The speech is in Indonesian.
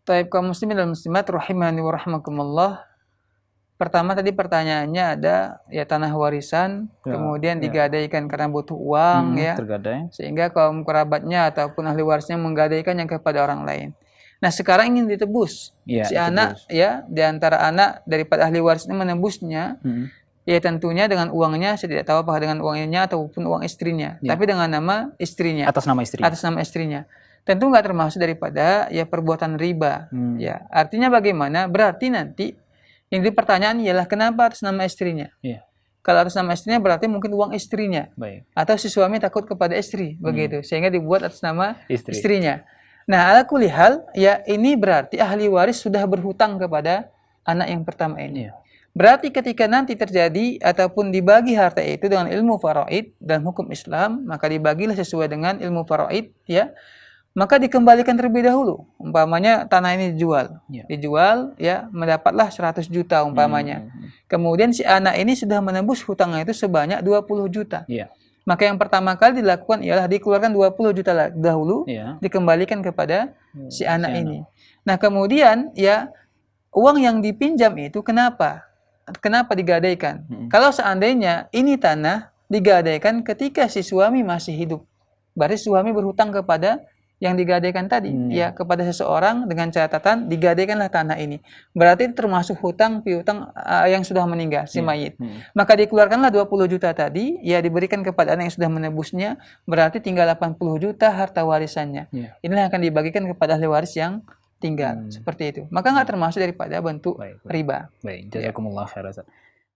Taib kaum muslimin dan muslimat rahimani wa rahmakumullah. Pertama tadi pertanyaannya ada ya tanah warisan, kemudian digadaikan karena butuh uang tergadai. Sehingga kaum kerabatnya ataupun ahli warisnya menggadaikannya kepada orang lain. Nah, sekarang ingin ditebus. Anak di antara anak daripada ahli warisnya menebusnya. Ya tentunya dengan uangnya, saya tidak tahu apakah dengan uangnya ataupun uang istrinya, tapi dengan nama istrinya. Atas nama istrinya. Tentu nggak termasuk daripada ya perbuatan riba. Ya, artinya bagaimana? Berarti nanti yang pertanyaan ialah kenapa atas nama istrinya? Kalau atas nama istrinya berarti mungkin uang istrinya. Atau si suami takut kepada istri, begitu. Sehingga dibuat atas nama istrinya. Nah, ala kulli hal, ya ini berarti ahli waris sudah berhutang kepada anak yang pertama ini. Berarti ketika nanti terjadi ataupun dibagi harta itu dengan ilmu faraid dan hukum Islam, maka dibagilah sesuai dengan ilmu faraid, ya. Maka dikembalikan terlebih dahulu. Umpamanya tanah ini dijual, ya, mendapatlah 100 juta umpamanya. Kemudian si anak ini sudah menembus hutangnya itu sebanyak 20 juta. Maka yang pertama kali dilakukan ialah dikeluarkan 20 juta dahulu, dikembalikan kepada si anak ini. Nah, kemudian ya uang yang dipinjam itu kenapa digadaikan? Kalau seandainya ini tanah digadaikan ketika si suami masih hidup, berarti suami berhutang kepada yang digadaikan tadi, ya, kepada seseorang dengan catatan digadaikanlah tanah ini. Berarti termasuk hutang piutang yang sudah meninggal, si mayit. Maka dikeluarkanlah 20 juta tadi, ya diberikan kepada anak yang sudah menebusnya, berarti tinggal 80 juta harta warisannya. Inilah yang akan dibagikan kepada ahli waris yang tinggal, seperti itu. Maka nggak termasuk daripada bentuk riba. Baik, jazakumullah khairan.